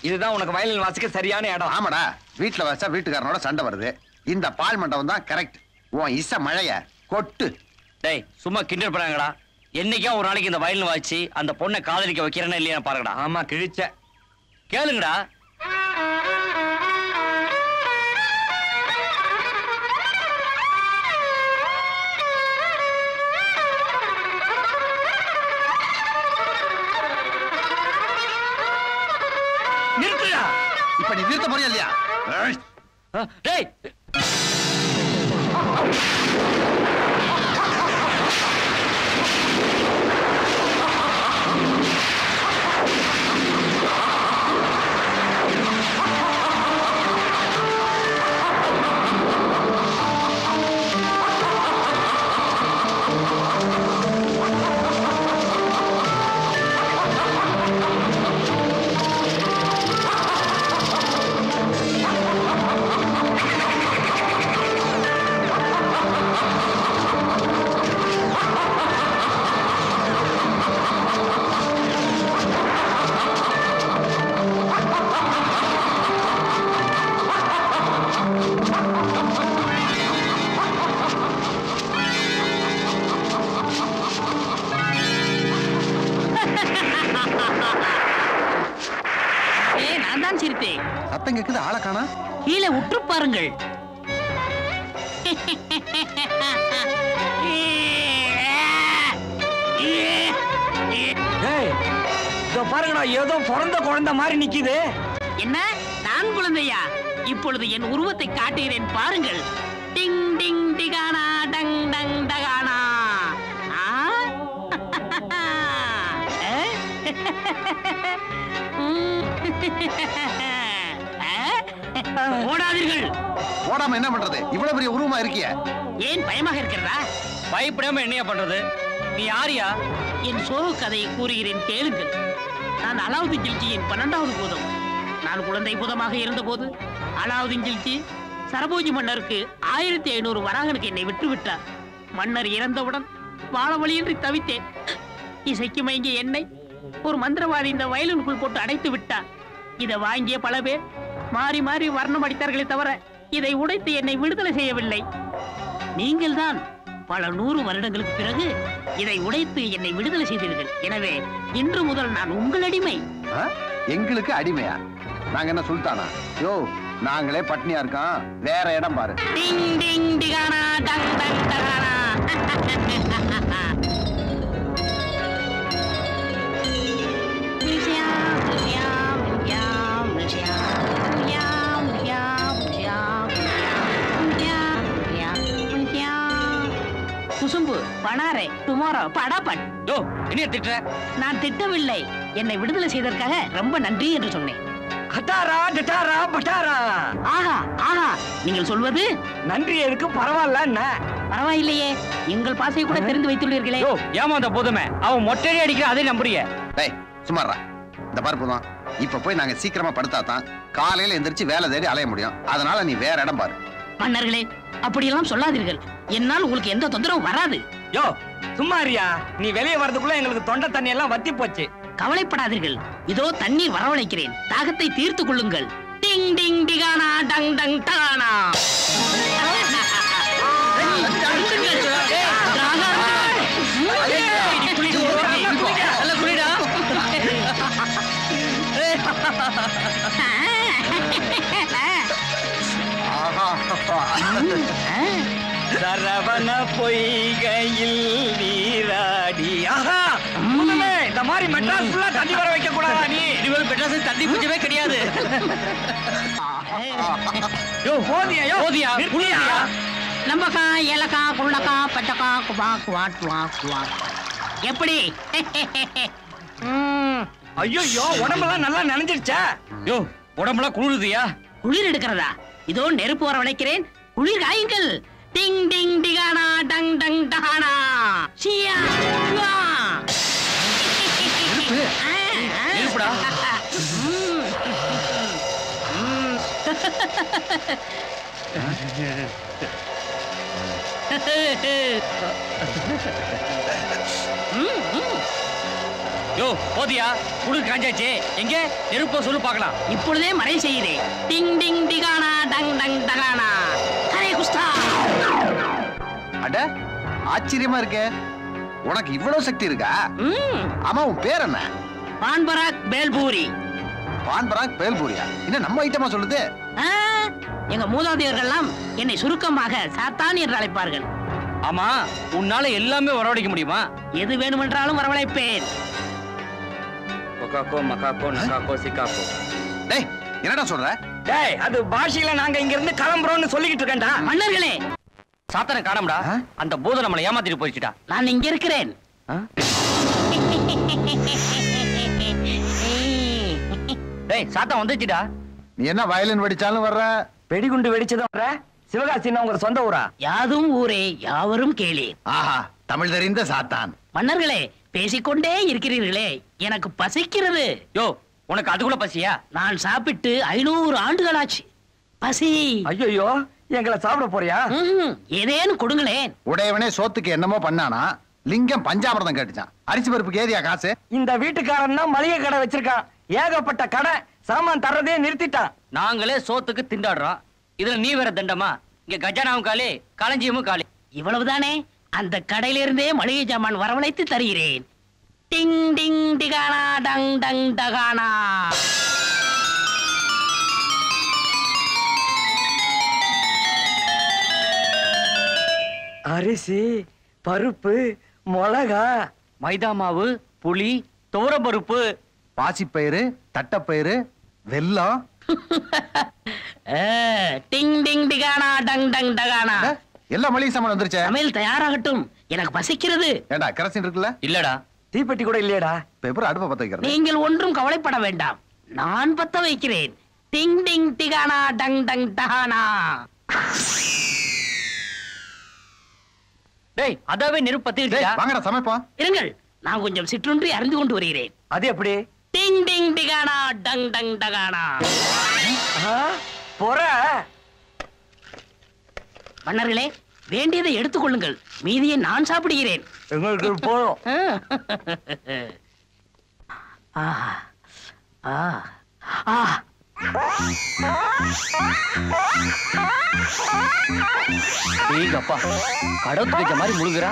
இதுதான் உனக்கு வயலின் வாசிக்க சரியான இடம். ஆமாடா, வீட்டுல வச்சா வீட்டுக்காரனோட சண்டை வருது. இந்த பால் மண்டபம் தான் கரெக்ட். உன் இசை மழைய கொட்டு. டேய் சும்மா கிண்டல் பண்ணாங்கடா. என்னைக்கா ஒரு நாளைக்கு இந்த வயலின் வாசி அந்த பொண்ணை காதலிக்க வைக்கிறேன்னா இல்லையா பாருங்கடா. ஆமா கிழிச்ச கேளுங்கடா. நிறுத்துடா. இப்ப நீ நிறுத்த போறியா இல்லையா? டேய் சத்தம் கேக்குது, ஆளை காணா. கீழே உற்று பாருங்கள். பாருங்கடா, ஏதோ பிறந்த குழந்தை மாதிரி நிக்குது. என்ன நான் குழந்தையா? இப்பொழுது என் உருவத்தை காட்டுகிறேன் பாருங்கள். டிங் டிங் டிகானா டங் டங் டகானா. ஓடாதீர்கள். ஓடாம என்ன பண்றது? இவ்வளவு பெரிய உருவமா இருக்கிய. ஏன் பயமாக இருக்கிறதா? பயப்படாம என்னையா பண்றது? நீ யாரியா? என் சோக கதையை கூறுகிறேன் கேளுங்கள். நான் அலாவுதீன் கில்ஜியின் 12வது பூதம். நான் குழந்தை பூதமாக இருந்தபோது அலாவுதீன் கில்ஜி சரபோஜி மன்னருக்கு 1500 வராகனுக்கு என்னை விட்டு விட்டார். மன்னர் இறந்தவுடன் வாழ வழியின்றி தவித்தேன். இசைக்கு மயங்கிய என்னை ஒரு மந்திரவாதி இந்த வயலுக்குள் போட்டு அடைத்து விட்டார். இதை வாங்கிய பல பேர் மாறி மாறி வர்ணம் அடித்தார்களே தவிர இதை உடைத்து என்னை விடுதலை செய்யவில்லை. நீங்கள் தான் பல 100 வருடங்களுக்கு பிறகு இதை உடைத்து என்னை விடுதலை செய்தீர்கள். எனவே இன்று முதல் நான் உங்கள் அடிமை. எங்களுக்கு அடிமையா? நாங்க என்ன சுல்தானா? யோ, நாங்களே பட்னியா இருக்கோம், வேற இடம் பாரு. டிங் டிங் டிகானா டங் டங் டகானா. குசும்பு பனாரே டுமாரோ படாபட். என்ன திட்டுற? நான் திட்டவில்லை. என்னை விடுதலை செய்ததற்காக ரொம்ப நன்றி என்று சொன்னேன். கட்டாரா டட்டாரா பட்டாரா. ஆஹா ஆஹா, நீங்கள் சொல்வது நன்றி எதுக்கு? பரவாயில்ல. என்ன பரவாயில்லையே, எங்கள் பாசையை கூட தெரிந்து வைத்துள்ளீர்களே. ஏமாந்த போதுமே அவன் மொட்டையடி அடிக்கிற அதே நம்புறிய. டேய் சுமாரா, இந்த பருப்பு தான். இப்ப போய் நாங்க சீக்கிரமா படுத்தாதான் காலையில எந்திரிச்சு வேலை தேடி அலைய முடியும். அதனால நீ வேற இடம் பாரு. மன்னர்களே, அப்படியெல்லாம் சொல்லாதீர்கள். என்னால் உங்களுக்கு எந்த தொந்தரவும் வராது. யோ சும்மாரியா, நீ வெளியே வரதுக்குள்ள எங்களுக்கு தொண்டை தண்ணி எல்லாம் வத்தி போச்சு. கவலைப்படாதீர்கள், இதோ தண்ணீர் வரவழைக்கிறேன். தாகத்தை தீர்த்து கொள்ளுங்கள். டிங் டிங் டிகானா டங் டங் டகானா. சரவண பொய்கையில் நீராடி. ஆஹா, இந்த மாதிரி மெட்ராஸ் ஃபுல்லா தண்ணி வர வைக்க கூடாதா? நீ இதுவரை மெட்ராஸ் தண்ணி குடிச்சவே கிடையாது. யோ போதியா, யோ போதியா, புளியா. நம்பக்கா ஏலக்கா குள்ளக்கா பட்டக்கா குபா குவாட் குவா குவா. எப்படி? ஐயோ உடம்பெல்லாம் நல்லா நனைஞ்சிருச்சா? யோ உடம்பெல்லாம் குளிருதியா? குளிர் எடுக்கிறதா? இதோ நெருப்பு வர வளைக்கிறேன், குளிர் காயுங்கள். டிங் டிங் டிகானா டங் டங் டகானா. சியா வா. நெருப்புடா. யோ போதியா குடு காஞ்சாச்சு எங்க நெருப்ப சொல்லு பார்க்கலாம். இப்பொழுதே மழை செய்கிறேன். டிங் டிங் டிகானா டங் டங் டகானா ஹரே குஸ்தா. அட ஆச்சரியமா இருக்கே, உனக்கு இவ்வளவு சக்தி இருக்கா? ஆமா, உன் பேர் என்ன? பான்பராக் பேல்பூரி. பான்பராக் பேல்பூரியா? என்ன நம்ம ஐட்டமா சொல்லுது? எங்க மூதாதையர்கள்லாம் என்னை சுருக்கமாக சாத்தான் என்று அழைப்பார்கள். ஆமா, உன்னால எல்லாமே வரவழைக்க முடியுமா? எது வேணுமென்றாலும் வரவழைப்பேன். கொக்காக்கோ மக்காக்கோ நக்காக்கோ சிக்காக்கோ. டேய், என்னடா சொல்ற? டேய், அது பாஷையில நாங்க இங்க இருந்து கிளம்புறோம்னு சொல்லிக்கிட்டு இருக்கேன்டா. மன்னர்களே, சாத்தான காணோம்டா. அந்த பூதம் நம்மளை ஏமாத்திட்டு போயிடுச்சுடா. நான் இங்க இருக்கிறேன். டேய், சாத்தான் வந்துச்சுடா. நீ என்ன வயலின் வெடிச்சாலும் வர்ற? வெடிகுண்டு வெடிச்சதும் வர. சிவகாசின்னா உங்க சொந்த ஊரா? யாதும் ஊரே யாவரும் கேளீர். ஆஹா, தமிழ் தெரிந்த சாத்தான். மன்னர்களே, பேசிக்கொண்டே இருக்கிறீர்களே, எனக்கு பசிக்கிறது. யோ, உனக்கு அது கூட பசியா? நான் சாப்பிட்டு 500 ஆண்டுகளாச்சு. பசி. ஐயோ, எங்களை சாப்பிட போறியா? ஏதேனும் கொடுங்களேன். உடையவனே சோத்துக்கு என்னமோ பண்ணானா, லிங்கம் பஞ்சாமிரதம் கேட்டுச்சான். அரிசி பருப்புக்கு ஏதியா காசு? இந்த வீட்டுக்காரன் தான் மளிகை கடை வச்சிருக்கான். ஏகப்பட்ட கடை, சாமான் தர்றதே நிறுத்திட்டான். நாங்களே சோத்துக்கு திண்டாடுறோம். இதுல நீ வேற தண்டமா? இங்க கஜானாவும் காலி, களஞ்சியமும் காலி. இவ்வளவுதானே? அந்த கடையிலிருந்தே மளிகை ஜாமான் வரவழைத்து தருகிறேன். டிங் டிங் டிகானா டங் டங் டகானா. அரிசி, பருப்பு, மிளகா, மைதா மாவு, புளி, துவரப்பருப்பு, பாசிப்பயிறு, தட்டப்பயிறு, வெல்லம். டிங் டிங் டிகானா டங் டங் டகானா. எல்லா மளிகை சாமான் வந்துருச்சே. சமையல் தயாராகட்டும், எனக்கு பசிக்கிறது. ஏண்டா, கரசின் இருக்குல்ல? இல்லடா. தீப்பெட்டி கூட இல்லையடா. பேப்பர் அடுப்ப பத்த வைக்கிறது. நீங்கள் ஒன்றும் கவலைப்பட வேண்டாம், நான் பத்த வைக்கிறேன். டிங் டிங் டிகானா டங் டங் டகானா. டேய், அதாவே நெருப்பு பத்திடுச்சா? வாங்கடா சமைப்போம். இருங்கள், நான் கொஞ்சம் சிற்றுண்டி அறிந்து கொண்டு வருகிறேன். அது எப்படி? டிங் டிங் டிகானா டங் டங் டகானா. போற. மன்னர்களே, வேண்டியதை எடுத்துக்கொள்ளுங்கள், மீதியை நான் சாப்பிடுகிறேன். எங்களுக்கு போறோம். அப்பா, கடவுள் கஜ மாதிரி முழுங்குறா.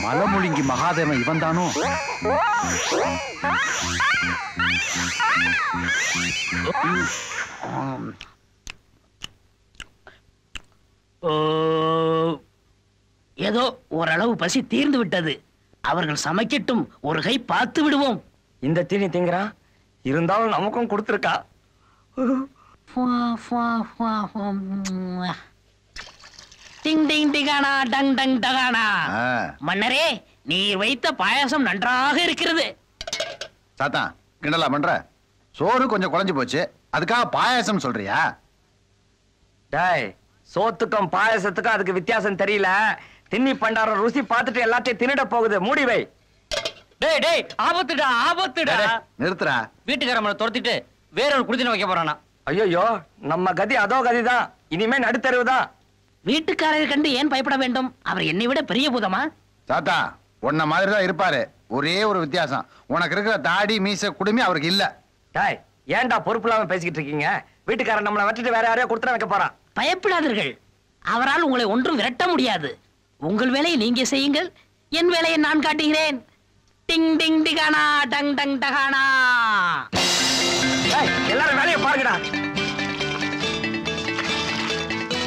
மலமுழுங்கி மகாதேவன் இவன் தானோ? ஏதோ ஓரளவு பசி தீர்ந்து விட்டது. அவர்கள் சமைக்கட்டும், ஒரு கை பார்த்து விடுவோம். இந்த தீனி திங்கிறான், இருந்தாலும் நமக்கும் கொடுத்துருக்கா. டிங் டிங் டிகானா டங் டங் டகானா. மன்னரே, நீர் வைத்த பாயாசம் நன்றாக இருக்கிறது. சாத்தான், கிண்டலா பண்ற? சோறு கொஞ்சம் குழஞ்சு போச்சு, அதுக்காக பாயாசம் சொல்றியா? டேய், சோத்துக்கும் பாயாசத்துக்கும் அதுக்கு வித்தியாசம் தெரியல. தின்னி பண்டார ருசி பார்த்துட்டு எல்லாத்தையும் தின்னுட போகுது. மூடி வை. டேய் டேய், ஆபத்துடா ஆபத்துடா. நிறுத்துறா. வீட்டுக்காரம்மளை துரத்திட்டு வேற ஒரு குடித்தன வைக்க போறானா? ஐயோ, நம்ம கதி அதோ கதிதான். இனிமே நடுத்தருவுதான். வீட்டுக்காரரை கண்டு ஏன் பயப்பட வேண்டும்? அவர் என்னை விட பெரிய பூதமா? சாத்தா, உன்ன மாதிரி தான் இருப்பாரு. ஒரே ஒரு வித்தியாசம், உனக்கு இருக்கிற தாடி மீச குடுமி அவருக்கு இல்ல. டேய், ஏன்டா பொறுப்பு இல்லாம பேசிக்கிட்டு இருக்கீங்க? வீட்டுக்காரன் நம்மளை வச்சுட்டு வேற யாரையோ குடுத்தன வைக்க போறான். பயப்படாதீர்கள், அவரால் உங்களை ஒன்றும் விரட்ட முடியாது. உங்கள் வேலையை நீங்க செய்யுங்கள், என் வேலையை நான் காட்டுகிறேன். டிங் டிங் டிகானா டங் டங் டகானா. எல்லாரும் வேலையை பாருங்கடா.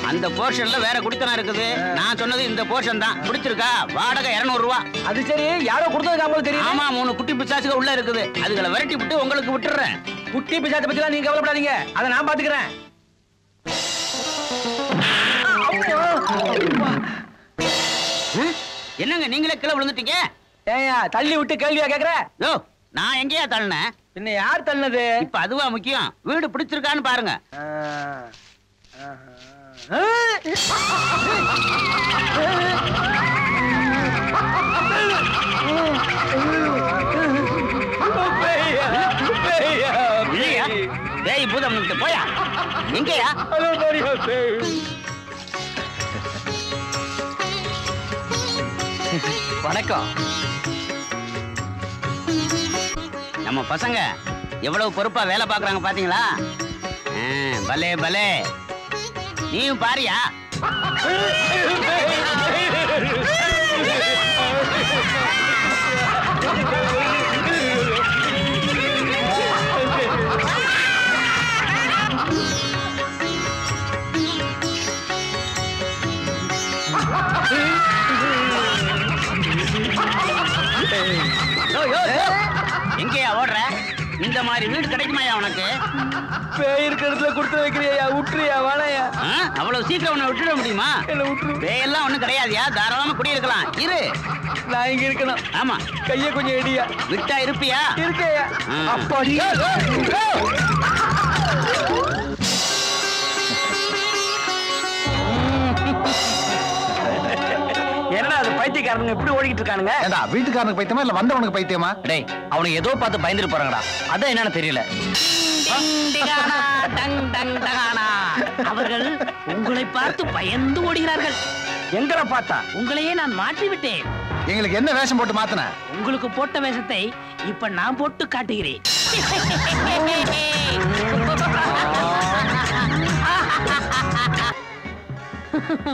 அந்த போர்ஷன்ல வேற குடித்தனம் இருக்குது. நான் சொன்னது இந்த போர்ஷன் தான். பிடிச்சிருக்கா? வாடகை 200 ரூபாய். அது சரி, யாரோ கொடுத்ததுக்கு அவங்களுக்கு தெரியும். ஆமா, 3 குட்டி பிசாசுகள் உள்ள இருக்குது. அதுகளை விரட்டி விட்டு உங்களுக்கு விட்டுறேன். குட்டி பிசாசை பத்திலாம் நீங்க கவலைப்படாதீங்க, அதை நான் பாத்துக்கிறேன். என்னங்க நீங்களே கீழே விழுந்துட்டீங்க? ஏயா தள்ளி விட்டு கேள்வியா கேக்குற? யோ, நான் எங்கேயா தள்ளினேன்? பின்ன யார் தள்ளினது? இப்ப அதுவா முக்கியம்? வீடு பிடிச்சிருக்கான்னு பாருங்க. பேய் பூதம் போயா எங்கயா? வணக்கம். நம்ம பசங்க எவ்வளவு பொறுப்பா வேலை பாக்குறாங்க பாத்தீங்களா? பலே பலே, நீயும் பாரியா? எங்கேயா ஓடுற? இந்த மாதிரி வீடு கிடைக்குமாயா உனக்கு? பேய் இருக்கிறதுல கொடுத்து வைக்கிறியா? விட்டுறியா? வாழையா? அவ்வளவு சீக்கிரம் உன்னை விட்டுட முடியுமா? பேயெல்லாம் ஒண்ணும் கிடையாதுயா, தாராளமா குடியிருக்கலாம். இரு, நான் இங்க இருக்கணும். ஆமா, கைய கொஞ்சம் எடியா. விட்டா இருப்பியா? இருக்கையா? அப்படியே என்னடா அது பைத்தியக்காரனுங்க இப்படி ஓடிக்கிட்டு இருக்கானுங்க? ஏண்டா வீட்டுக்காரனுக்கு பைத்தியமா இல்ல வந்தவனுக்கு பைத்தியமா? டேய், அவனுக்கு ஏதோ பார்த்து பயந்துட்டு போறாங்கடா. அதான் என்னன்னு தெரியல. அவர்கள் உங்களை பார்த்து பயந்து ஓடுகிறார்கள். எங்களை பார்த்தா? உங்களையே நான் மாற்றி விட்டேன். எங்களுக்கு என்ன வேஷம் போட்டு மாத்தின? உங்களுக்கு போட்ட வேஷத்தை இப்ப நான் போட்டு காட்டுகிறேன்.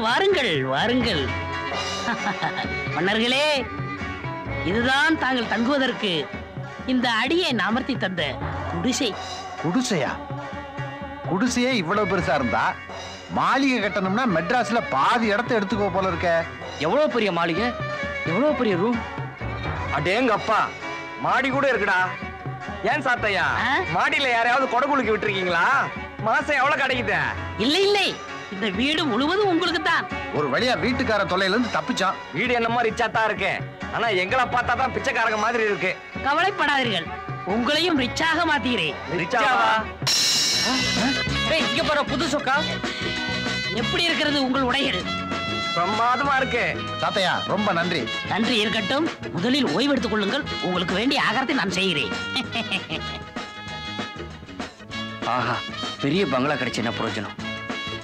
வாருங்கள் வாருங்கள் மன்னர்களே, இதுதான் தாங்கள் தங்குவதற்கு இந்த அடியை அமர்த்தி தந்த குடிசை. குடிசையா? குடிசையே இவ்வளவு பெருசா இருந்தா மாளிகை கட்டணும்னா மெட்ராஸ்ல பாதி இடத்தை எடுத்துக்கோ போல இருக்க. எவ்வளவு பெரிய மாளிகை, எவ்வளவு பெரிய ரூம். அடேங்கப்பா, மாடி கூட இருக்குடா. ஏன் சாத்தையா, மாடியில யாரையாவது கொடை குலுக்கி விட்டுருக்கீங்களா? மாசம் எவ்வளவு கிடைக்குது? இல்லை இல்லை, இந்த வீடு முழுவதும் உங்களுக்கு தான். ஒரு வழியா வீட்டுக்கார தொல்லையில இருந்து தப்பிச்சான். வீடு என்னமா ரிச்சா தான் இருக்கு, ஆனா எங்களை பார்த்தா தான் பிச்சைக்காரங்க மாதிரி இருக்கு. கவலைப்படாதீர்கள், உங்களையும் ரிச்சாக மாத்துகிறேன். ரிச்சாவா? இங்க பாரு, புது சொக்கா. எப்படி இருக்கிறது உங்கள் உடைகள்? பிரமாதமா இருக்கு. தாத்தையா, ரொம்ப நன்றி. நன்றி இருக்கட்டும், முதலில் ஓய்வு எடுத்துக் கொள்ளுங்கள். உங்களுக்கு வேண்டிய ஆகாரத்தை நான் செய்கிறேன். ஆஹா, பெரிய பங்களா கிடைச்ச என்ன பிரயோஜனம்?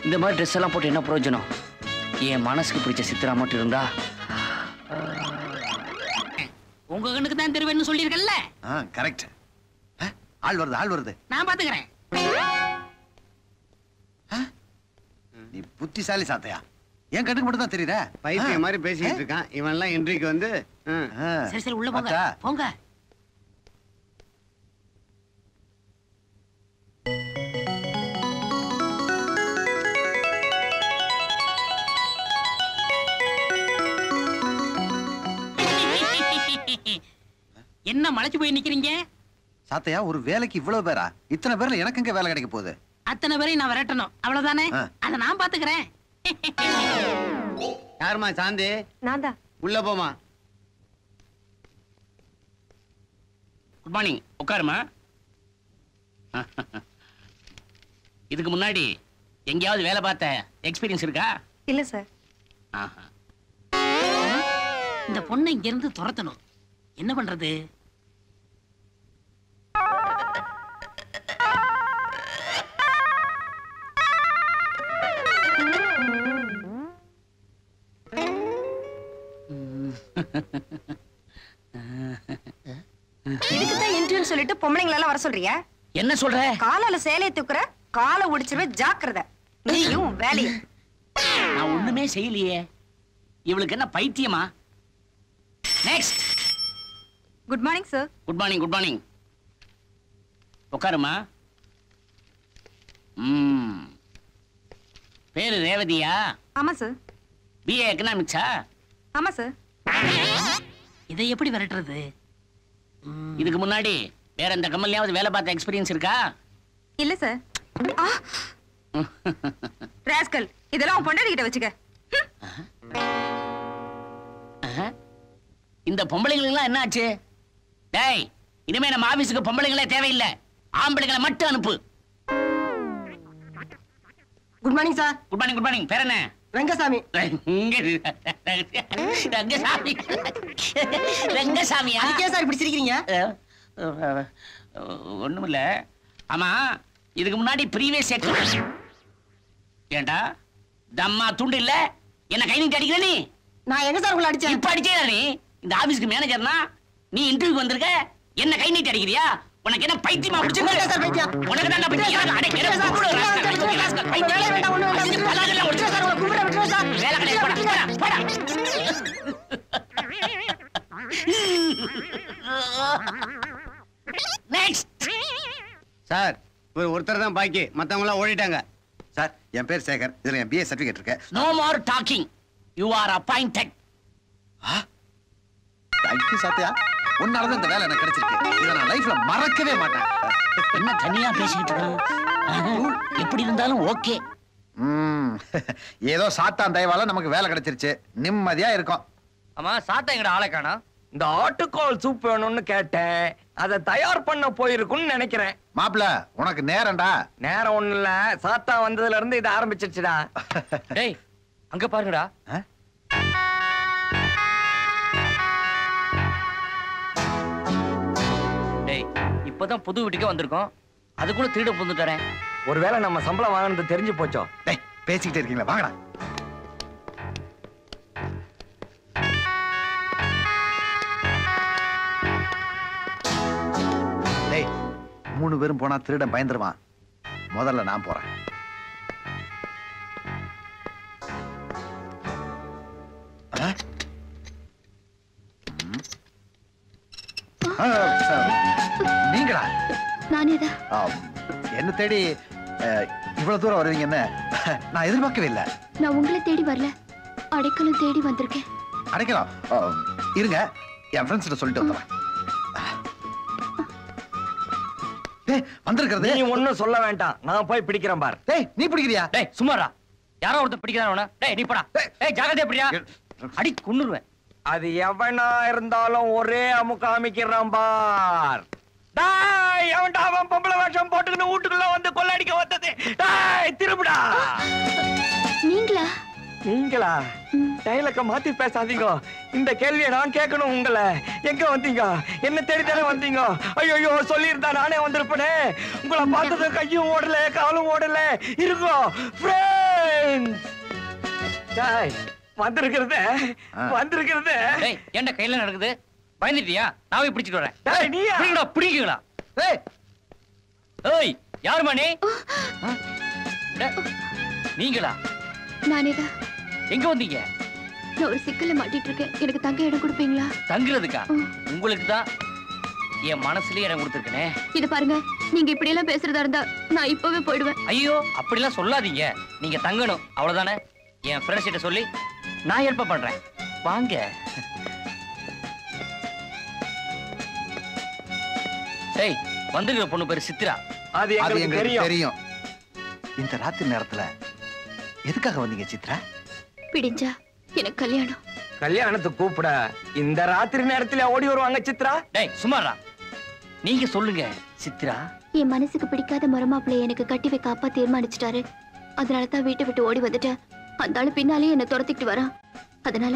இந்த மாதிரி ட்ரெஸ் எல்லாம் போட்டு என்ன பிரயோஜனம்? என் மனசுக்கு பிடிச்ச சித்ரா மட்டும் இருந்தா. உங்க கண்ணுக்கு தான் தெரிவேன்னு சொல்லியிருக்கல்ல. கரெக்ட். ஆள் வருது, ஆள் வருது. நான் பாத்துக்கிறேன். நீ புத்திசாலி சாத்தையா. என் கண்ணுக்கு மட்டும் தான் தெரியுற. பைத்தியம் மாதிரி பேசிட்டு இருக்கான் இவன் எல்லாம். இன்றைக்கு வந்து சரி சரி, உள்ள போங்க போங்க. என்ன மலைச்சு போய் நிக்கிறீங்க? சாத்தையா, ஒரு வேலைக்கு இவ்வளவு பேரா? இத்தனை பேர்ல எனக்கு எங்க வேலை கிடைக்க போகுது? அத்தனை பேரையும் நான் விரட்டணும், அவ்வளவுதானே? அத நான் பாத்துக்கிறேன். யாருமா சாந்தி? நான் தான். உள்ள போமா. குட் மார்னிங், உட்காருமா. இதுக்கு முன்னாடி எங்கேயாவது வேலை பார்த்த எக்ஸ்பீரியன்ஸ் இருக்கா? இல்ல சார். இந்த பொண்ணை இங்க இருந்து துரத்தணும். என்ன பண்றது? இதுக்குதான் இன்டர்வியூ சொல்லிட்டு பொம்பளைங்களை எல்லாம் வர சொல்றியா? என்ன சொல்ற? காலால சேலையை தூக்குற, காலை ஒடிச்சிருவே, ஜாக்கிரதை. நீயும் வேலையும். நான் ஒண்ணுமே செய்யலையே. இவளுக்கு என்ன பைத்தியமா? Next. Good morning sir. Good morning, good morning. உட்காருமா. பேரு ரேவதியா? ஆமா சார். பிஏ எக்கனாமிக்ஸா? ஆமா சார். இதை எப்படி விரட்டுறது? இதுக்கு முன்னாடி வேற எந்த கம்பெனியாவது வேலை பார்த்த எக்ஸ்பீரியன்ஸ் இருக்கா? இல்ல சார். ராஸ்கல், இதெல்லாம் உன் பொண்டாட்டி கிட்ட வச்சுக்க. இந்த பொம்பளைங்களுக்கு என்ன ஆச்சு? டேய், இனிமே நம்ம ஆபீஸுக்கு பொம்பளைங்களே தேவையில்லை, ஆம்பளைங்களை மட்டும் அனுப்பு. Good morning sir. Good morning, good morning. பேர் என்ன? ரங்கசாமி. ரங்கசாமி. ரங்கசாமியா? அதுக்கே சார் இப்படி சிரிக்கிறீங்க? ஒண்ணுமில்ல. ஆமா, இதுக்கு முன்னாடி ப்ரீவியஸ் எக்ஸ்பீரியன்ஸ் ஏண்டா தம்மா துண்டு இல்ல என்ன கை நீட்டி அடிக்கிற நீ? நான் எங்க சார் உங்களை அடிச்சேன்? இப்ப அடிச்சே நீ. இந்த ஆபீஸ்க்கு மேனேஜர்னா நீ இன்டர்வியூக்கு வந்திருக்க, என்ன கை நீட்டி அடிக்கிறியா? உனக்கு என்ன பைத்தியமா முடிச்சிருக்க? சார் பைத்தியம். உனக்கு தான் பைத்தியம். அட என்ன கூப்பிடு ராஸ்கல். வேலை வேண்டாம் ஒண்ணு வேண்டாம். பலாதெல்லாம் முடிச்சு சார் உங்களை கூப்பிட விட்டுருங்க சார். வேலை கிடையாது. போடா. நெக்ஸ்ட். சார் ஒருத்தர் தான் பாக்கி, மத்தவங்க எல்லாம் ஓடிட்டாங்க. சார் என் பேர் சேகர், இதுல என் பிஏ சர்டிபிகேட் இருக்கு. No more talking. You are appointed. Thank you Sathiya, உன்னாலதான் இந்த வேலை எனக்கு கிடைச்சிருக்கு. இதை நான் லைஃப்ல மறக்கவே மாட்டேன். என்ன தனியா பேசிக்கிட்டு இருக்க? எப்படி இருந்தாலும் ஓகே. ஏதோ சாத்தான் தயவால நமக்கு வேலை கிடைச்சிருச்சு, நிம்மதியா இருக்கும். ஆமா சாத்தா எங்கட ஆளை காணோம். இந்த ஆட்டுக்கால் சூப் வேணும்னு கேட்டேன், அதை தயார் பண்ண போயிருக்குன்னு நினைக்கிறேன். மாப்பிள உனக்கு நேரம்டா. நேரம் ஒண்ணு இல்ல, சாத்தா வந்ததுல இருந்து இது ஆரம்பிச்சிருச்சுடா. டேய் அங்க பாருங்கடா. டேய் இப்பதான் புது வீட்டுக்கே வந்திருக்கோம், அதுக்குள்ள திருட புந்துட்டறேன். ஒருவேளை நம்ம சம்பளம் வாங்கினது தெரிஞ்சு போச்சோ? டேய் பேசிக்கிட்டே இருக்கீங்களா, வாங்கடா. டேய் 3 பேரும் போனா திருடன் பயந்துருவான். முதல்ல நான் போறேன். நீங்களா? நானேதான். என்ன தேடி இவ்வளவு தூரம் வருவீங்கன்னு நான் எதிர்பார்க்கவே இல்லை. நான் உங்களை தேடி வரல, அடைக்கலம் தேடி வந்திருக்கேன். அடைக்கலாம் இருங்க, என் ஃப்ரெண்ட்ஸ்கிட்ட சொல்லிட்டு வந்துடுறேன். வந்திருக்கிறது நீ ஒண்ணும் சொல்ல வேண்டாம், நான் போய் பிடிக்கிறேன் பார். டேய் நீ பிடிக்கிறியா? டேய் சும்மாடா, யாரோ ஒருத்தர் பிடிக்கிறான். டேய் நீ போடா. டேய் ஜாகிரதையா பிடியா, அடி கொன்னுருவேன். அது எவனா இருந்தாலும் ஒரே அமுக்க அமைக்கிறான் பார். டேய் எவன்டா அவன் பொம்பளை வேஷம் போட்டுக்கிட்டு வீட்டுக்குள்ள வந்து கொள்ளடிக்க வந்தது? டேய் திரும்புடா. நீங்களா? நீங்களா? டைலக்க மாத்தி பேசாதீங்க. இந்த கேள்வியை நான் கேட்கணும் உங்களை. எங்க வந்தீங்க? என்ன தேடி தானே வந்தீங்க? ஐயோ சொல்லியிருந்தா நானே வந்திருப்பேனே. உங்களை பார்த்தது கையும் ஓடல காலும் ஓடல. இருங்கோ ஃப்ரெண்ட்ஸ். டேய் வந்திருக்கிறது என்ன கையில நடக்குது? பயந்துட்டியா? நான் போய் பிடிச்சிட்டு வரேன். டேய் நீயா? பிடிக்குங்களா? டேய் ஏய் யாருமா நீ? நீங்களா? நானேதான். எங்க வந்தீங்க? நான் ஒரு சிக்கல்ல மாட்டிட்டு இருக்கேன், எனக்கு தங்க இடம் கொடுப்பீங்களா? தங்குறதுக்கா? உங்களுக்கு தான் என் மனசுலயே இடம் கொடுத்துருக்கனே. இது பாருங்க, நீங்க இப்படி எல்லாம் பேசுறதா இருந்தா நான் இப்பவே போயிடுவேன். ஐயோ அப்படிலாம் சொல்லாதீங்க, நீங்க தங்கணும் அவ்வளவுதானே. என் ஃப்ரெண்ட்ஸ் கிட்ட சொல்லி நான் ஹெல்ப் பண்றேன், வாங்க. ஏய் வந்துக்கிற பொண்ணு பேரு சித்ரா. அது எங்களுக்கு தெரியும். இந்த ராத்திரி நேரத்துல எதுக்காக வந்தீங்க சித்ரா? பிடிஞ்சா எனக்கு கல்யாணம். கல்யாணத்துக்கு கூப்பிட இந்த ராத்திரி நேரத்துல ஓடி வருவாங்க சித்ரா? டேய் சும்மாடா, நீங்க சொல்லுங்க சித்ரா. என் மனசுக்கு பிடிக்காத மருமாப்பிள்ளைய எனக்கு கட்டி வைக்க அப்பா தீர்மானிச்சிட்டாரு. அதனாலதான் வீட்டை விட்டு ஓடி வந்துட்டேன். அந்த ஆளு பின்னாலே என்ன துரத்திக்கிட்டு வரான். அதனால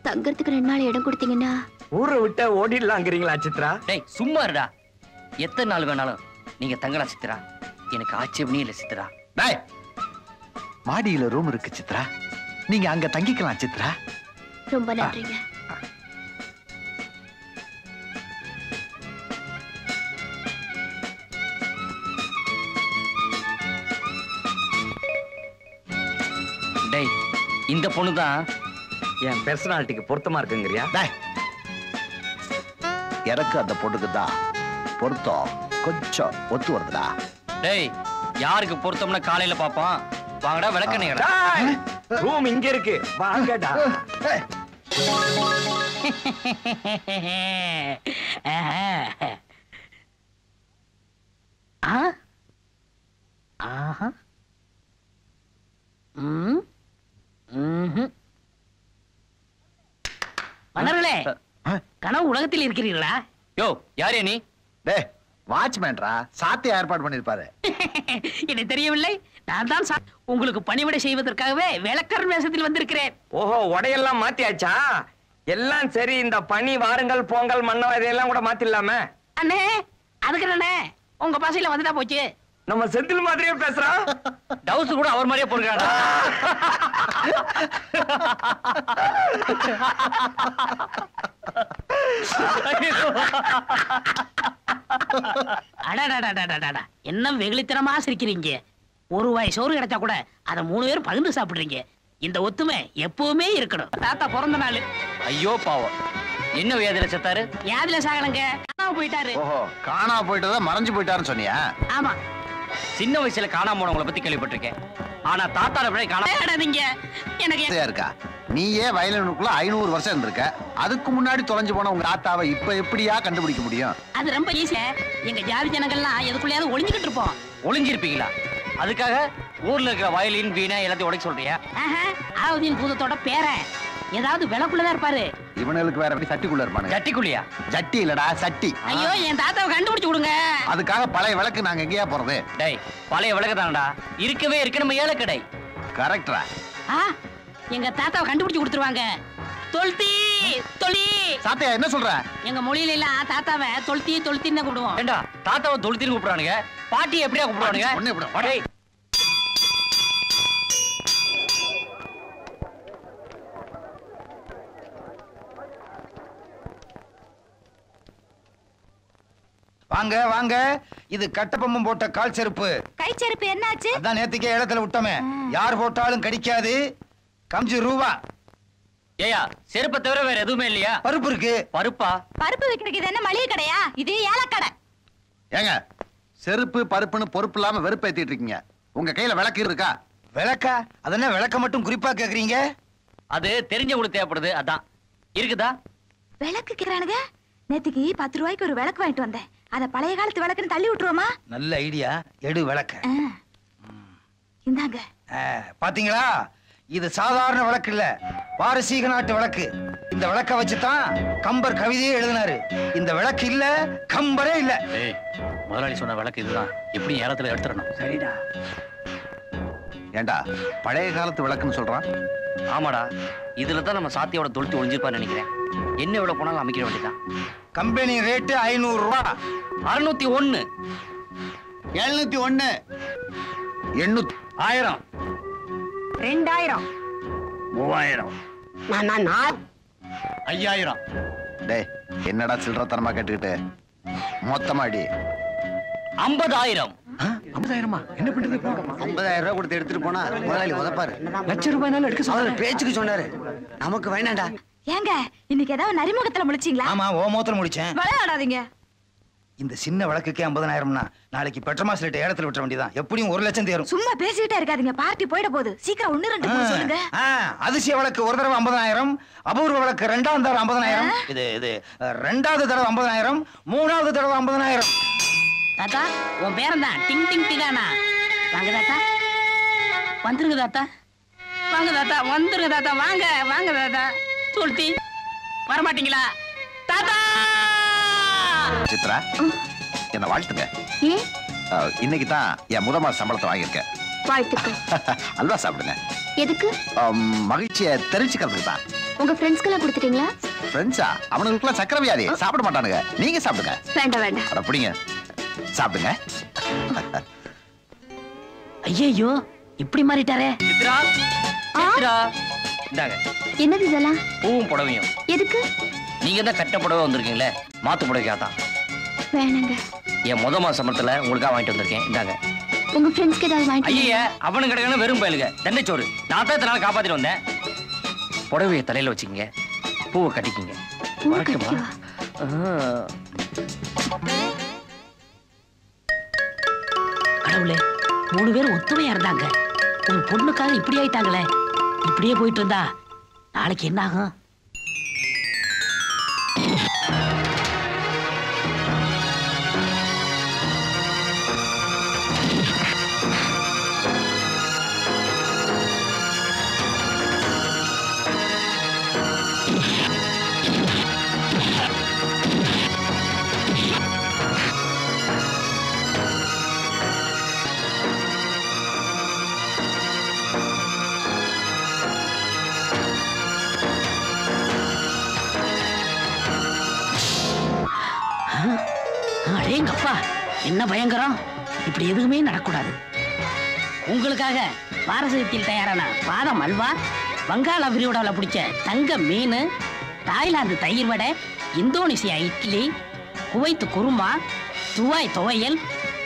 தங்கறதுக்கு 2 நாள் இடம் கொடுத்தீங்கன்னா. ஊரை விட்டு ஓடிடலாங்கிறீங்களா சித்ரா? டேய் சும்மா இருடா, எத்தனை நாள் வேணாலும் நீங்க தங்கலாம் சித்ரா, எனக்கு ஆட்சேபமே இல்லை சித்ரா. டேய் மாடியில ரூம் இருக்கு சித்ரா, நீங்க அங்க தங்கிக்கலாம் சித்ரா. ரொம்ப நன்றிங்க. டேய் இந்த பொண்ணு தான் என் பர்சனாலிட்டிக்கு பொருத்தமா இருக்குங்கறியா? டேய் எனக்கு அந்த பொண்ணுக்கு தான் பொருத்தம் கொஞ்சம் ஒத்து வருதுடா. டேய் யாருக்கு பொருத்தம்னா காலையில பாப்போம், வாங்கடா விளக்கணைங்கடா. ரூம் இங்க இருக்கு, வாங்கடா. மன்னர்களே, கனவு உலகத்தில் இருக்கிறீர்களா? யோ யாரே நீ? டேய் வாட்ச்மேன்ரா, சாத்தி ஏற்பாடு பண்ணிருப்பாரு. எனக்கு தெரியவில்லை. நான் தான் உங்களுக்கு பணிவிடை செய்வதற்காகவே வேலைக்காரன் வேஷத்தில் வந்திருக்கிறேன். ஓஹோ உடையெல்லாம் மாத்தியாச்சா? எல்லாம் சரி, இந்த பனி வாருங்கள் பொங்கல் மன்னம் இதையெல்லாம் கூட மாத்திடலாமே. அண்ணே அதுக்கு அண்ணே உங்க பாசையில வந்துட்டா போச்சு. நம்ம செந்தில் மாதிரியே பேசுறான். டவுஸ் கூட அவர் மாதிரியே போடுறாடா. அடடடடடடடா. என்ன வெகுளித்தனமா சிரிக்கிறீங்க? ஒரு வாய் சோறு கிடைச்சா கூட அதை 3 பேரும் பகிர்ந்து சாப்பிடுறீங்க. இந்த ஒத்துமை எப்பவுமே இருக்கணும். தாத்தா பிறந்த நாள். ஐயோ பாவம், என்ன வியாதியில செத்தாரு? வியாதியில சாகலங்க, காணாம போயிட்டாரு. ஓஹோ, காணா போயிட்டதா மறைஞ்சு போயிட்டாருன்னு சொன்னியா? ஆமா. சின்ன வயசுல காணாம போனவங்களை பத்தி கேள்விப்பட்டிருக்கேன். ஆனா தாத்தாட விட விளையாடாதீங்க. எனக்கு இருக்கா? நீயே வயலினுக்குள்ள 500 வருஷம் இருந்திருக்க. அதுக்கு முன்னாடி தொலைஞ்சு போன உங்க தாத்தாவை இப்ப எப்படியா கண்டுபிடிக்க முடியும்? அது ரொம்ப ஈஸி. எங்க ஜாதி ஜனங்கள்லாம் எதுக்குள்ளயாவது ஒளிஞ்சுக்கிட்டு இருப்போம். ஒளிஞ்சிருப்பீங்களா? அதுக்காக ஊர்ல இருக்கிற வயலின் வீணை எல்லாத்தையும் உடைக்க சொல்றியா? அலாவுதீன் பூதத்தோட பேரன் ஏதாவது விளக்குள்ளதான் இருப்பாரு. இவனுக்கு வேற எப்படி சட்டிக்குள்ள இருப்பானுங்க? ஜட்டிக்குள்ளியா? ஜட்டி இல்லடா, சட்டி. ஐயோ, என் தாத்தாவை கண்டுபிடிச்சு விடுங்க. அதுக்காக பழைய விளக்கு நாங்க எங்கேயா போறது? டேய், பழைய விளக்கு தானடா இருக்கவே இருக்கு நம்ம ஏழை கடை. கரெக்டா? எங்க தாத்தாவை கண்டுபிடிச்சு கொடுத்துருவாங்க. தொல்தி தொலி. சாத்தையா என்ன சொல்ற? எங்க மொழியில எல்லாம் தாத்தாவை தொல்தி தொல்தின்னு கூப்பிடுவோம். ஏண்டா தாத்தாவை தொழுத்தின்னு கூப்பிடுறானுங்க, பாட்டி எப்படியா கூப்பிடுவானுங்க? டேய், வாங்க வாங்க, இது கட்டப்பம்பம் போட்ட கால் செருப்பு. கை செருப்பு என்னாச்சு? அதான் நேத்துக்கே இடத்துல விட்டோமே. யார் போட்டாலும் கடிக்காது. ₹5. ஏயா செருப்பை தவிர வேற எதுவுமே இல்லையா? பருப்பு இருக்கு. பருப்பா? பருப்பு விக்கிறதுக்கு இது என்ன மளிகை கடையா? இது ஏலக்கடை. ஏங்க, செருப்பு பருப்புன்னு பொறுப்பு இல்லாம வெறுப்பேத்திட்டு இருக்கீங்க. உங்க கையில விளக்கு இருக்கா? விளக்கா? அதென்ன விளக்க மட்டும் குறிப்பா கேக்குறீங்க? அது தெரிஞ்சவங்களுக்கு தேவைப்படுது, அதான். இருக்குதா? விளக்கு கேக்குறானுங்க. நேத்துக்கு 10 ரூபாய்க்கு ஒரு விளக்கு வாங்கிட்டு வந்தேன். அத பழைய காலத்து விளக்குன்னு தள்ளி விட்டுருவோமா? நல்ல ஐடியா. எடு விளக்க. இந்தாங்க. பாத்தீங்களா, இது சாதாரண விளக்கு இல்ல, பாரசீக நாட்டு விளக்கு. இந்த விளக்க வச்சுதான் கம்பர் கவிதையே எழுதினாரு. இந்த விளக்கு இல்ல, கம்பரே இல்ல. ஏய், முதலாளி சொன்ன விளக்கு இதுதான். எப்படி ஏலத்துல எடுத்துறணும்? சரிடா. ஏண்டா பழைய காலத்து விளக்குன்னு சொல்றான்? ஆமாடா, இதுல தான் நம்ம சாத்தியோட தொழுத்து ஒளிஞ்சிருப்பான்னு நினைக்கிறேன். என்ன எவ்வளவு போனாலும் அமைக்கிற வேண்டியதான். Company rate ₹500. 601. 701. 800. 1000. 2000. 3000. 5000. டேய், என்னடா சில்லறத்தனமா கேட்டுக்கிட்டு? மொத்தமாடி 50000. 50,000மா? என்ன பண்றது? 50,000 ரூபாய் கொடுத்து எடுத்துட்டு போனா முதலாளி உதப்பாரு. ₹1,00,000 எடுக்க அவர் பேச்சுக்கு சொன்னாரு, நமக்கு வேணாண்டா. ஏங்க, இன்னைக்கு ஏதாவது நரிமுகத்துல முழிச்சீங்களா? ஆமா, ஓ மோத்திரம் முடிச்சேன். விளையாடாதீங்க. இந்த சின்ன விளக்குக்கே 50,000னா நாளைக்கு பெட்ரோமாஸ் ரேட் ஏலத்துல விட்டுற வேண்டியதான். எப்படியும் 1,00,000 தேரும். சும்மா பேசிக்கிட்டே இருக்காதீங்க, பார்ட்டி போயிட போகுது. சீக்கிரம் 1 2 3 சொல்லுங்க. அதிசய விளக்கு ஒரு தடவை 50,000, அபூர்வ விளக்கு 2ஆம் தடவை 50,000, இது 2வது தடவை 50,000, 3வது தடவை 50,000. தாத்தா, உன் பேரன் தான் டிங் டிங் டிகானா. வாங்க தாத்தா, வந்துருங்க தாத்தா. வாங்க தாத்தா, வந்துருங்க தாத்தா. வாங்க வாங்க தாத்தா. தொல்தி வரமாட்டீங்களா தாத்தா? சித்ரா, என்ன வாழ்த்துங்க. ஏன்? இன்னைக்கு தான் என் முதல் மாச சம்பளத்தை வாங்கியிருக்கேன். வாழ்த்துக்கள். அல்வா சாப்பிடுங்க. எதுக்கு? மகிழ்ச்சியை தெரிஞ்சுக்கிறதுக்கு தான். உங்க ஃப்ரெண்ட்ஸ்க்கெல்லாம் கொடுத்துட்டீங்களா? ஃப்ரெண்ட்ஸா? அவனுக்குலாம் சக்கரை வியாதி, சாப்பிட மாட்டானுங்க. நீங்க சாப்பிடுங்க. வேண்டாம் வேண்டாம். அட பிடிங்க, சாப்பிடுங்க. ஐயோ, இப்படி மாறிட்டாரே. சித்ரா, சித்ரா, இந்தாங்க என்னது இதெல்லாம்? பூவும் புடவையும். எதுக்கு? நீங்க தான் கட்ட புடவை வந்திருக்கீங்களே, மாத்து புடவைக்காதான். வேணாங்க. என் முத மாச சம்பளத்துல உங்களுக்காக வாங்கிட்டு வந்திருக்கேன். இந்தாங்க. உங்க ஃப்ரெண்ட்ஸ்க்கு ஏதாவது வாங்கிட்டு ஐயா, அவனு கிடைக்கணும் வெறும் பயலுங்க. தென்னைச்சோறு. நான் தான் இத்தனை காப்பாத்திட்டு வந்தேன். புடவையை தலையில வச்சுக்கங்க, பூவை கட்டிக்கிங்க. பூவை வரட்டுமா? கட்டிக்கவா? கடவுளே, 3 பேரும் ஒத்துமையா இருந்தாங்க. ஒரு பொண்ணுக்காக இப்படி ஆயிட்டாங்களே. இப்படியே போயிட்டு இருந்தா நாளைக்கு என்ன ஆகும்? அடேங்கப்பா, என்ன பயங்கரம்! இப்படி எதுவுமே நடக்கூடாது. உங்களுக்காக பாரசீகத்தில் தயாரான பாதம் அல்வா, வங்காள விரிகுடால பிடிச்ச தங்க மீன், தாய்லாந்து தயிர் vada, Indonesia idli, Kuwait kurma, Dubai துவையல்,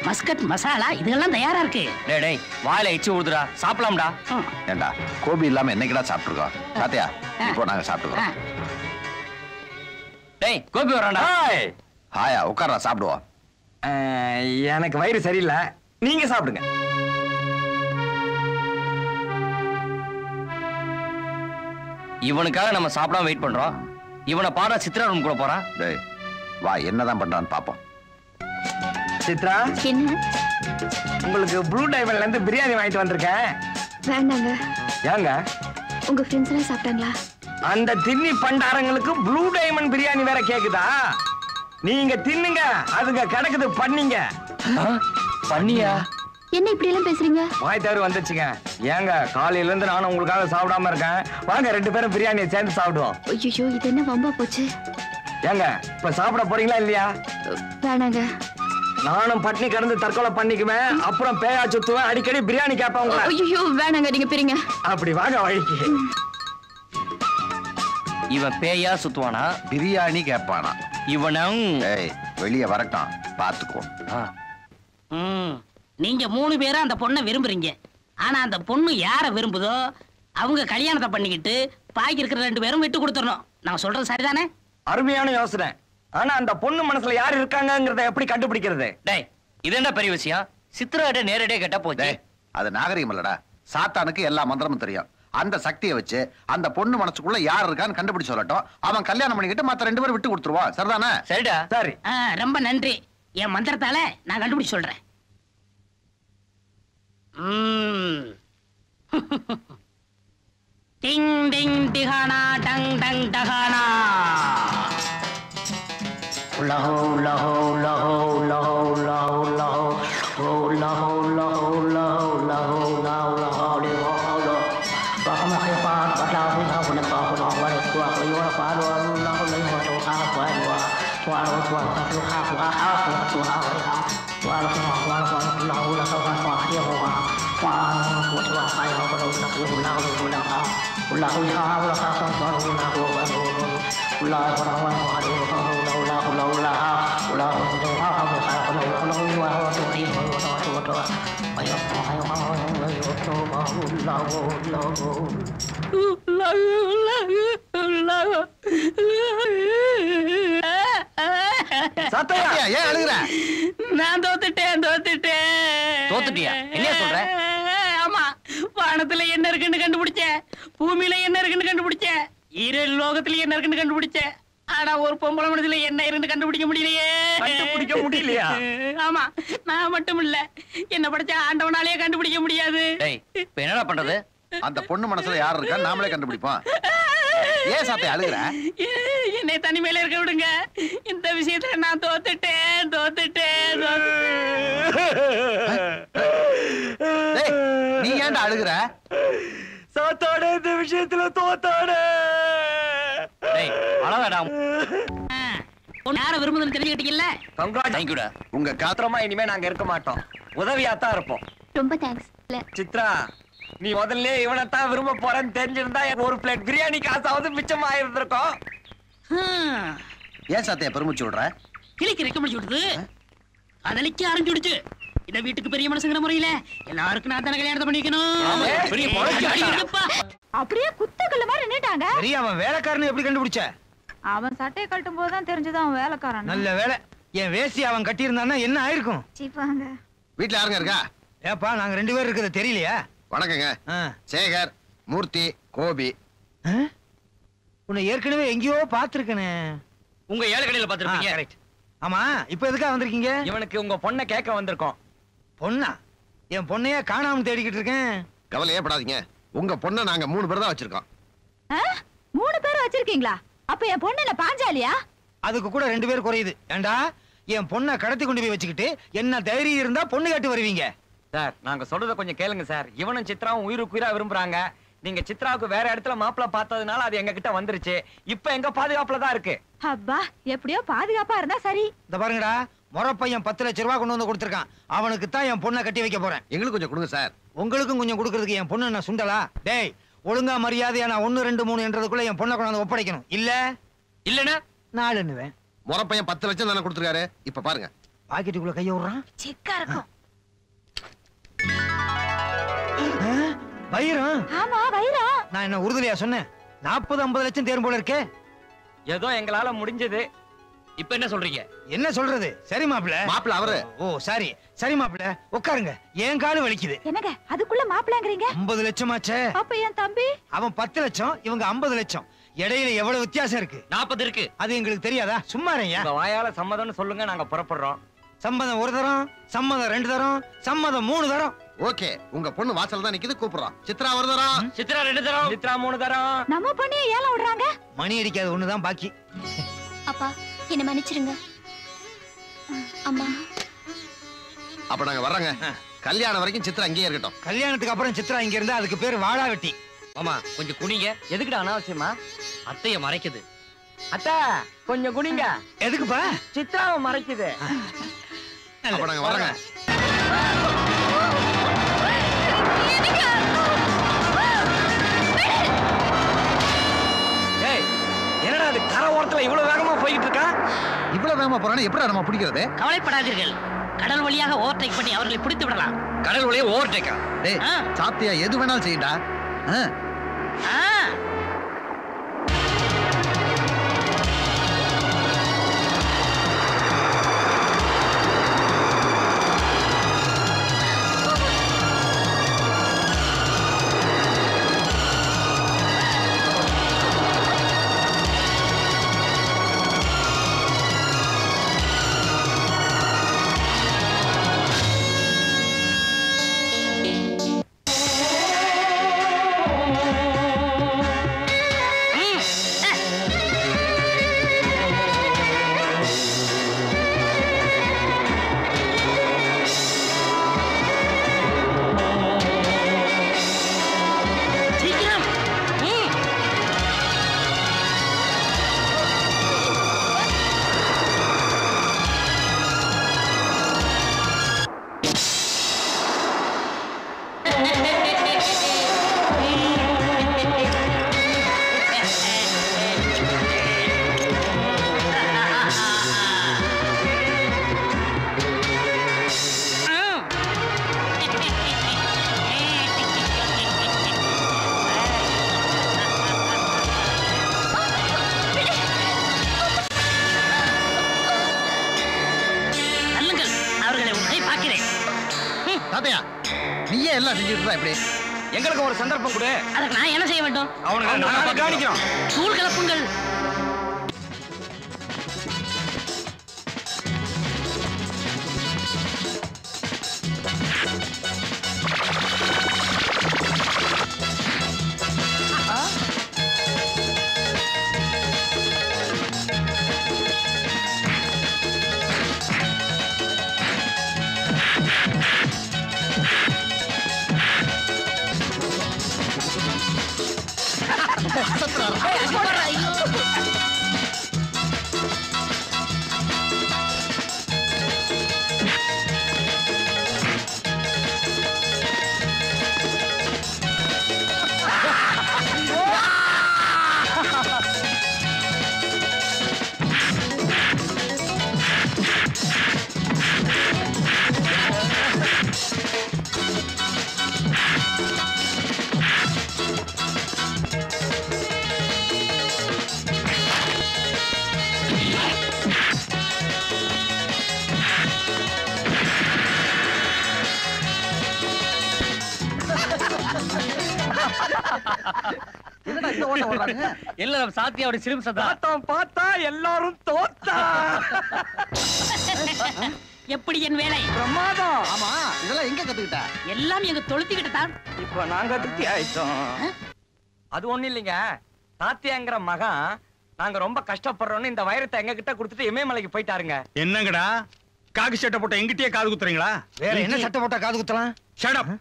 மஸ்கட் மசாலா இதெல்லாம் தயாரா இருக்கு. டேய் டேய் வாயில எச்சி ஊதுடா, சாப்பிடலாம்டா. ஏண்டா கோபி இல்லாம என்னைக்குடா சாப்பிட்டுருக்கோம்? சாத்தியா இப்போ நாங்க சாப்பிட்டுக்கிறோம். டேய் கோபி வரான்டா. ஹாயா உட்கார்றா சாப்பிடுவோம். எனக்கு வயிறு சரியில்லை, நீங்க சாப்பிடுங்க. இவனுக்காக நம்ம சாப்பிடாம வெயிட் பண்றோம். இவனை பாரா சித்ரா ரூம் கூட போறான். டேய் வா என்னதான் பண்றான்னு பாப்போம். சித்ரா, என்ன? உங்களுக்கு ப்ளூ டைமண்ட்ல இருந்து பிரியாணி வாங்கிட்டு வந்திருக்கேன். வேண்டாங்க. ஏங்க? உங்க ஃப்ரெண்ட்ஸ் எல்லாம் சாப்பிட்டாங்களா? அந்த தின்னி பண்டாரங்களுக்கு ப்ளூ டைமண்ட் பிரியாணி வேற கேக்குதா? நீங்க தின்னுங்க, அதுங்க கிடக்குது பண்ணீங்க. பண்ணியா? என்ன இப்படி எல்லாம் பேசுறீங்க? வாய் தவறு வந்துச்சுங்க. ஏங்க காலையில இருந்து நானும் உங்களுக்காக சாப்பிடாம இருக்கேன். வாங்க 2 பேரும் பிரியாணியை சேர்ந்து சாப்பிடுவோம். ஐயோ, இது என்ன வம்பா போச்சு? ஏங்க இப்ப சாப்பிட போறீங்களா இல்லையா? வேணாங்க. நானும் பட்னி கிடந்து தற்கொலை பண்ணிக்குவேன், அப்புறம் பேயா சுத்துவேன், அடிக்கடி பிரியாணி கேட்பேன் உங்களை. ஐயோ வேணாங்க, நீங்க பிரிங்க. அப்படி வாங்க வழிக்கு. இவன் பேயா சுத்துவானா? பிரியாணி கேட்பானா? இவனும் ஏய் வெளியே வரட்டும், பாத்துக்கோ. நீங்க 3 பேரும் அந்த பொண்ணை விரும்புறீங்க. ஆனா அந்த பொண்ணு யார விரும்புதோ அவங்க கல்யாணத்தை பண்ணிக்கிட்டு பாக்கி இருக்கிற 2 பேரும் விட்டு கொடுத்துடணும். நான் சொல்றது சரிதானே? அருமையான யோசனை. ஆனா அந்த பொண்ணு மனசுல யார் இருக்காங்கங்கறத எப்படி கண்டுபிடிக்கிறது? டேய் இது என்ன பெரிய விஷயம்? சித்ராட்ட நேரடியா கேட்டா போச்சு. டேய் அது நாகரிகம் இல்லடா. சாத்தானுக்கு எல்லா மந்திரமும் தெரியும். அந்த சக்தியை வச்சு அந்த பொண்ணு மனசுக்குள்ள யார் இருக்கான்னு கண்டுபிடிச்சு சொல்லட்டும். அவன் கல்யாணம் பண்ணிக்கிட்டு மத்த 2 பேரும் விட்டு கொடுத்துருவான். சரிதானே? சரிடா. சரி. ரொம்ப நன்றி. என் மந்திரத்தால நான் கண்டுபிடிச்சு சொல்றேன். டிங் டிங் டிகானா டங் டங் டகானா. லஹோ லஹோ லஹோ லஹோ லஹோ லஹோ லஹோ லஹோ லஹோ லஹோ லஹோ லஹோ லஹோ சத்யா ஏன் அழுகுற? நான் தோத்துட்டேன். தோத்துட்டியா? என்ன சொல்ற? ஆமா, வானத்துல என்ன இருக்குன்னு கண்டுபிடிச்சேன், பூமியில என்ன இருக்குன்னு கண்டுபிடிச்சேன், ஈரேழு லோகத்துல என்ன இருக்குன்னு கண்டுபிடிச்சேன். ஆனா ஒரு பொம்பளை மனசுல என்ன இருந்து கண்டுபிடிக்க முடியலையே. கண்டுபிடிக்க முடியலையா? ஆமா, நான் மட்டும் இல்ல, என்ன படிச்ச ஆண்டவனாலேயே கண்டுபிடிக்க முடியாது. டேய் இப்ப என்னடா பண்றது? அந்த பொண்ணு மனசுல யார் இருக்கா நாமளே கண்டுபிடிப்போம். ஏன் சாத்தியா அழுகுற? என்னை தனிமையில இருக்க விடுங்க. இந்த விஷயத்துல நான் தோத்துட்டேன். டேய் நீ ஏன்டா அழுகுற? சாத்தாட இந்த விஷயத்துல தோத்தாட. டேய் அழகாடா. யார விரும்புதுன்னு தெரிஞ்சுக்கிட்டீங்கல்ல? தேங்க்யூடா. உங்க காத்திரமா இனிமே நாங்க இருக்க மாட்டோம், உதவியாத்தான் இருப்போம். ரொம்ப தேங்க்ஸ். சித்ரா, நீ முதல்ல இவனைத்தான் விரும்ப போறேன்னு தெரிஞ்சிருந்தா ஒரு பிளேட் பிரியாணி காசாவது மிச்சமா இருந்திருக்கும். ஏன் சாத்தியா பெருமிச்சு விடுற? கிளிக்கு ரெக்க முடிச்சு விடுது, அதலிக்கு ஆரம்பிச்சுடுச்சு. இந்த வீட்டுக்கு பெரிய மனசுங்கிற முறையில எல்லாருக்கும் நான் தானே கல்யாணத்தை பண்ணிக்கணும். அப்படியே குத்தக்கல்ல மாதிரி நின்னுட்டாங்க. சரி, அவன் வேலைக்காரன்னு எப்படி கண்டுபிடிச்ச? அவன் சட்டையை கட்டும் போதுதான் தெரிஞ்சது அவன் வேலைக்காரன். நல்ல வேலை. என் வேசி அவன் கட்டி இருந்தான்னா என்ன ஆயிருக்கும்? சீப்பாங்க. வீட்டுல யாருங்க இருக்கா? ஏப்பா நாங்க 2 பேர் இருக்கிறது தெரியலையா? வணக்கங்க. சேகர், மூர்த்தி, கோபி. உன்னை ஏற்கனவே எங்கேயோ பாத்துருக்கனே. உங்க ஏழு கடையில பாத்துருப்பீங்க. கரெக்ட். ஆமா, இப்ப எதுக்கா வந்திருக்கீங்க? இவனுக்கு உங்க பொண்ணை கேட்க வந்திருக்கோம். பொண்ணா? என் பொண்ணையே காணாம தேடிக்கிட்டு இருக்கேன். கவலையே படாதீங்க, உங்க பொண்ணை நாங்க 3 பேர் தான் வச்சிருக்கோம். 3 பேர் வச்சிருக்கீங்களா? அப்ப என் பொண்ணு என்ன பாஞ்சாலியா? அதுக்கு கூட 2 பேர் குறையுது. ஏண்டா என் பொண்ணை கடத்தி கொண்டு போய் வச்சுக்கிட்டு என்ன தைரியம் இருந்தா பொண்ணு கேட்டு வருவீங்க? சார், நாங்க சொல்றத கொஞ்சம் கேளுங்க சார். இவனும் சித்ராவும் உயிருக்கு உயிரா விரும்புறாங்க. நீங்க சித்ராவுக்கு வேற இடத்துல மாப்பிள்ள பார்த்ததுனால அது எங்க கிட்ட வந்துருச்சு. இப்ப எங்க பாதுகாப்புல தான் இருக்கு. அப்பா, எப்படியோ பாதுகாப்பா இருந்தா சரி. இந்த பாருங்கடா, முறை பையன் 10 லட்சம் ரூபாய் கொண்டு வந்து கொடுத்துருக்கான். அவனுக்கு தான் என் பொண்ணை கட்டி வைக்க போறேன். எங்களுக்கு கொஞ்சம் கொடுங்க சார். உங்களுக்கும் கொஞ்சம் கொடுக்கறதுக்கு என் பொண்ணு என்ன சுண்டலா? டேய், ஒழுங்கா மரியாதையா நான் 1 2 3 என்றதுக்குள்ள என் பொண்ணை கொண்டாந்து ஒப்படைக்கணும். இல்ல இல்லனா 4 முறப்பையன் 10 லட்சம் தானே கொடுத்துருக்காரு. இப்ப பாருங்க. பாக்கெட்டுக்குள்ள கைய விடுறான். செக்கா இருக்கும். வைரம். ஆமா வைரம். நான் என்ன உறுதுலையா சொன்னேன்? 40-50 லட்சம் தேரும் போல இருக்கே. ஏதோ எங்களால முடிஞ்சது. இப்ப என்ன சொல்றீங்க? என்ன சொல்றது? சரி மாப்பிள்ள. மாப்பிள்ள அவரு. ஓ சரி சரி மாப்பிள்ள உட்காருங்க. என் காலு வலிக்குது. என்னங்க அதுக்குள்ள மாப்பிள்ளைங்கறீங்க? 50 லட்சமாச்சே. அப்ப என் தம்பி அவன் 10 லட்சம், இவங்க 50 லட்சம். இடையில எவ்வளவு வித்தியாசம் இருக்கு? 40 இருக்கு. அது எங்களுக்கு தெரியாதா? சும்மா இருங்க. உங்க வாயால சம்மதம்னு சொல்லுங்க, நாங்க புறப்படுறோம். சம்மதம் 1 தரம், சம்மதம் 2 தரம், சம்மதம் 3 தரம். ஓகே, உங்க பொண்ணு வாசல்ல தான் நிக்குது, கூப்பிடுறோம். சித்ரா 1 தரம், சித்ரா 2 தரம், சித்ரா 3 தரம். நம்ம பொண்ணே ஏல விடுறாங்க. மணி அடிக்காத ஒண்ணுதான் பாக்கி. அப்பா என்ன மன்னிச்சிருங்க. அம்மா அப்ப நாங்க வர்றோங்க. கல்யாணம் வரைக்கும் சித்ரா அங்கேயே இருக்கட்டும். கல்யாணத்துக்கு அப்புறம் சித்ரா இங்க இருந்தா அதுக்கு பேரு வாழா வெட்டி. மாமா கொஞ்சம் குனிங்க. எதுக்குடா அனாவசியமா? அத்தைய மறைக்குது. அத்தா கொஞ்சம் குனிங்க. எதுக்குப்பா? சித்ராவை மறைக்குது. அப்ப நாங்க வர்றோங்க. ஏய் என்னடா அது கரை ஓரத்துல இவ்வளவு வேகமா போயிட்டு இருக்கா? இவ்வளவு வேகமா போறானே எப்படி நம்ம பிடிக்கிறது? கவலைப்படாதீர்கள், கடல் வழியாக ஓவர்டேக் பண்ணி அவர்களை பிடித்து விடலாம். கடல் வழியே ஓவர்டேக்கா? டேய் சாத்தியா எது வேணாலும் செய்யடா. நீயே எல்லாம் செஞ்சுட்டு எப்படி? எங்களுக்கு ஒரு சந்தர்ப்பம் கொடு. அதுக்கு நான் என்ன செய்ய வேண்டும்? அவனுக்கு கவனிக்கிறோம். தூள் கலப்புங்கள். எல்லாம் சாத்தியாவோட சிரிப்பு சத்தம் பார்த்தா எல்லாரும் தோத்தா. எப்படி என் வேலை? பிரமாதம். ஆமா, இதெல்லாம் எங்க கத்துக்கிட்ட? எல்லாம் எங்க தொழுத்திக்கிட்ட தான். இப்ப நாங்க திருப்தி ஆயிட்டோம். அது ஒண்ணு இல்லைங்க, சாத்தியாங்கிற மகன் நாங்க ரொம்ப கஷ்டப்படுறோம்னு இந்த வைரத்தை எங்க கிட்ட கொடுத்துட்டு இமயமலைக்கு போயிட்டாருங்க. என்னங்கடா காக்கு சட்டை போட்ட எங்கிட்டயே காது குத்துறீங்களா? வேற என்ன சட்டை போட்டா காது குத்தலாம்? Shut up.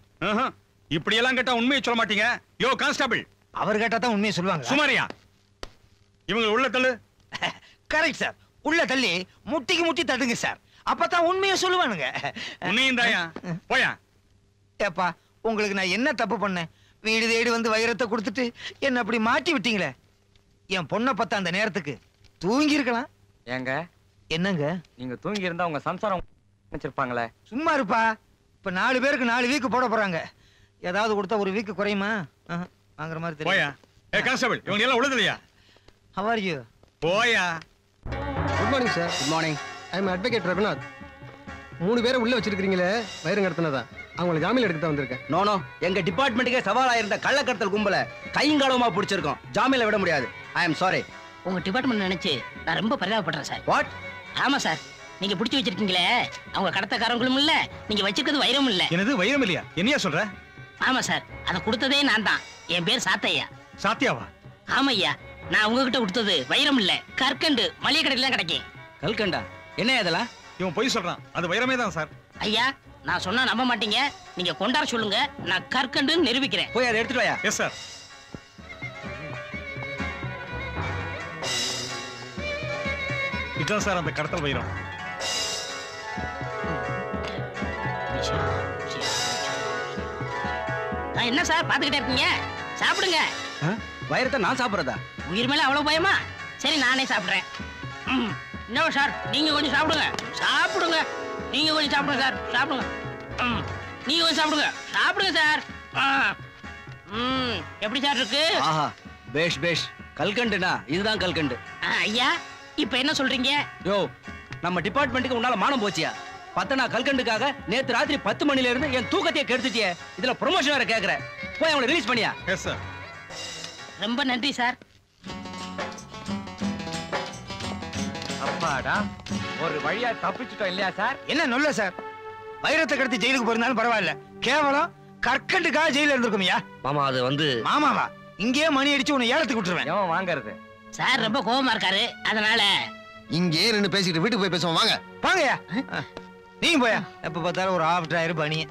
இப்படி எல்லாம் கேட்டா உண்மையை சொல்ல மாட்டீங்க. யோ கான்ஸ்டபிள், அவர் கேட்டா தான் உண்மையை சொல்லுவாங்க. சுமாரியா இவங்க உள்ள தள்ளு. Correct sir. உள்ள தள்ளி முட்டிக்கு முட்டி தட்டுங்க சார். அப்பதான் உண்மையை சொல்லுவானுங்க. உன்னையும் தாயா போயா. ஏப்பா உங்களுக்கு நான் என்ன தப்பு பண்ணேன்? வீடு தேடி வந்து வைரத்தை கொடுத்துட்டு என்ன அப்படி மாட்டி விட்டீங்களே. என் பொண்ணை பத்த அந்த நேரத்துக்கு தூங்கி இருக்கலாம். ஏங்க என்னங்க நீங்க தூங்கி இருந்தா உங்க சம்சாரம் வச்சிருப்பாங்களே. சும்மா இருப்பா. இப்ப 4 பேருக்கு 4 வீக்கு போட போறாங்க. ஏதாவது கொடுத்தா ஒரு வீக்கு குறையுமா? வாங்குற மாதிரி தெரியும். போயா. ஏ கான்ஸ்டபிள், இவங்க எல்லாம் உழுதலையா? How are you? போயா. Good morning sir. Good morning. I am advocate Raghunath. 3 பேரை உள்ள வச்சிருக்கீங்களே, வயிறு கடத்தினதா? அவங்களை ஜாமீன் எடுக்க தான் வந்திருக்கேன். நோ எங்க டிபார்ட்மெண்ட்டுக்கே சவாலா இருந்த கள்ளக்கடத்தல் கும்பல கையங்காலமா பிடிச்சிருக்கோம். ஜாமீன்ல விட முடியாது. I am sorry. உங்க டிபார்ட்மெண்ட் நினைச்சு நான் ரொம்ப பரிதாபப்படுறேன் சார். வாட்? ஆமா சார், நீங்க பிடிச்சி வச்சிருக்கீங்களே அவங்க கடத்தக்காரங்களும் இல்ல, நீங்க வச்சுக்கிறது வைரம் இல்ல. என்னது வைரம் இல்லையா? என்னையா சொல்ற? ஆமா சார், அதை கொடுத்ததே நான் தான். என் பேர் சாத்தையா. சாத்தியாவா? ஆமா ஐயா, நான் உங்ககிட்ட கொடுத்தது வைரம் இல்ல, கற்கண்டு. மளிகை கடையில தான் கிடைக்கும். கல்கண்டா என்ன இதெல்லாம்? இவன் பொய் சொல்றான். அது வைரமே தான் சார். ஐயா, நான் சொன்னா நம்ப மாட்டீங்க. நீங்க கொண்டாட சொல்லுங்க, நான் கற்கண்டுன்னு நிரூபிக்கிறேன். போய் அதை எடுத்துட்டு வாயா. Yes sir. இதுதான் சார் அந்த கடத்தல் வைரம். என்ன சார் பாத்துக்கிட்டே இருக்கீங்க? சாப்பிடுங்க. வைரத்தை நான் சாப்பிடுறதா? உயிர் மேல அவ்வளவு பயமா? சரி, நானே சாப்பிடுறேன். இன்னும் சார், நீங்க கொஞ்சம் சாப்பிடுங்க. சாப்பிடுங்க, நீங்க கொஞ்சம் சாப்பிடுங்க சார். சாப்பிடுங்க. நீங்க கொஞ்சம் சாப்பிடுங்க. சாப்பிடுங்க சார். எப்படி சார் இருக்கு? ஆஹா, பேஷ் பேஷ். கல்கண்டுனா இதுதான் கல்கண்டு. ஐயா, இப்ப என்ன சொல்றீங்க? யோ, நம்ம டிபார்ட்மெண்ட்டுக்கு உன்னால மானம் போச்சியா? பத்தனா கல்கண்டுக்காக நேத்து ராத்திரி 10 மணில இருந்து என் தூக்கத்தையே கெடுத்துட்டியே. இதுல ப்ரொமோஷன் வேற கேக்குற. போய் அவங்களை ரிலீஸ் பண்ணியா? Yes sir. ரொம்ப நன்றி சார். அப்பாடா, ஒரு வழியா தப்பிச்சிட்டோம் இல்லையா சார்? என்ன நல்ல சார், வைரத்தை கடத்தி ஜெயிலுக்கு போயிருந்தாலும் பரவாயில்ல, கேவலம் கற்கண்டுக்காக ஜெயில இருந்திருக்குமியா? மாமா அது வந்து மாமாவா? இங்கேயே மணி அடிச்சு உன்னை ஏலத்துக்கு விட்டுருவேன். எவன் வாங்கறது? சார் ரொம்ப கோபமா இருக்காரு, அதனால இங்கே நின்னு பேசிட்டு வீட்டுக்கு போய் பேசுவோம் வாங்க. வாங்கயா. நீங்க போயா. எப்ப பார்த்தாலும் ஒரு ஆஃப்டர் ஆயிரம் பனிய.